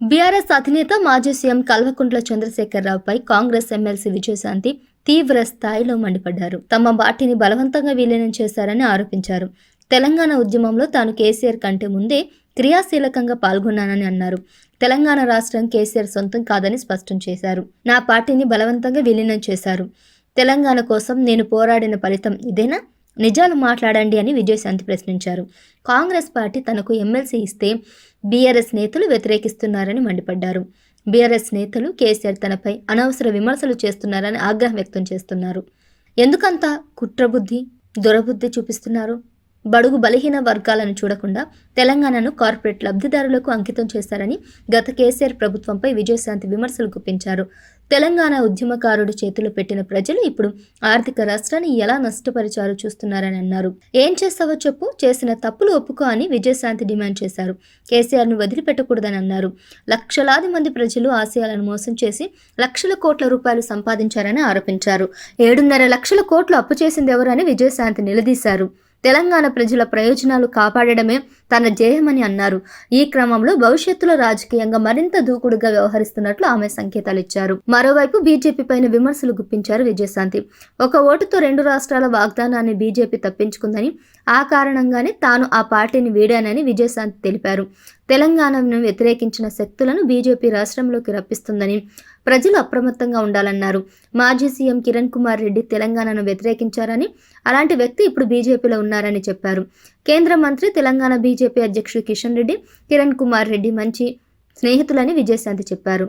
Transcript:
BRS అధినేత మాజీ CM Kalvakuntla చంద్రశేఖరరావుపై Congress MLC Vijayashanti తీవ్ర స్థాయిలో మండిపడ్డారు. తమ పార్టీని బలవంతంగా విలీనం చేశారని ఆరోపించారు. తెలంగాణ ఉద్యమంలో తాను కేసీఆర్ కంటే ముందే క్రియాశీలకంగా పాల్గొన్నానని అన్నారు. తెలంగాణ రాష్ట్రం కేసీఆర్ సొంతం కాదని స్పష్టం చేశారు. నా పార్టీని బలవంతంగా విలీనం చేశారు. తెలంగాణ కోసం నేను పోరాడిన ఫలితం ఇదేనా? నిజాలు మాట్లాడండి అని విజయశాంతి ప్రశ్నించారు. కాంగ్రెస్ పార్టీ తనకు ఎమ్మెల్సీ ఇస్తే బీఆర్ఎస్ నేతలు వ్యతిరేకిస్తున్నారని మండిపడ్డారు. బీఆర్ఎస్ నేతలు కేసీఆర్ తనపై అనవసర విమర్శలు చేస్తున్నారని ఆగ్రహం వ్యక్తం చేస్తున్నారు. ఎందుకంత కుట్రబుద్ధి, దురబుద్ధి చూపిస్తున్నారు? బడుగు బలహీన వర్గాలను చూడకుండా తెలంగాణను కార్పొరేట్ లబ్ధిదారులకు అంకితం చేశారని గత కేసీఆర్ ప్రభుత్వంపై విజయశాంతి విమర్శలు గుప్పించారు. తెలంగాణ ఉద్యమకారుడు చేతిలో పెట్టిన ప్రజలు ఇప్పుడు ఆర్థిక రాష్ట్రాన్ని ఎలా నష్టపరిచారో చూస్తున్నారని అన్నారు. ఏం చేస్తావో చెప్పు, చేసిన తప్పులు ఒప్పుకో అని విజయశాంతి డిమాండ్ చేశారు. కేసీఆర్ను వదిలిపెట్టకూడదని అన్నారు. లక్షలాది మంది ప్రజలు ఆశయాలను మోసం చేసి లక్షల కోట్ల రూపాయలు సంపాదించారని ఆరోపించారు. 7.5 లక్షల కోట్లు అప్పు చేసింది ఎవరు అని విజయశాంతి నిలదీశారు. తెలంగాణ ప్రజల ప్రయోజనాలు కాపాడడమే తన ధ్యేయమని అన్నారు. ఈ క్రమంలో భవిష్యత్తులో రాజకీయంగా మరింత దూకుడుగా వ్యవహరిస్తున్నట్లు ఆమె సంకేతాలు ఇచ్చారు. మరోవైపు బీజేపీ పైన విమర్శలు గుప్పించారు విజయశాంతి. ఒక ఓటుతో 2 రాష్ట్రాల వాగ్దానాన్ని బీజేపీ తప్పించుకుందని, ఆ కారణంగానే తాను ఆ పార్టీని వీడానని విజయశాంతి తెలిపారు. తెలంగాణను వ్యతిరేకించిన శక్తులను బీజేపీ రాష్ట్రంలోకి రప్పిస్తుందని, ప్రజలు అప్రమత్తంగా ఉండాలన్నారు. మాజీ సీఎం కిరణ్ కుమార్ రెడ్డి తెలంగాణను వ్యతిరేకించారని, అలాంటి వ్యక్తి ఇప్పుడు బీజేపీలో ఉన్నారని చెప్పారు. కేంద్ర మంత్రి, తెలంగాణ బీజేపీ అధ్యక్షుడు కిషన్ రెడ్డి, కిరణ్ కుమార్ రెడ్డి మంచి స్నేహితులని విజయశాంతి చెప్పారు.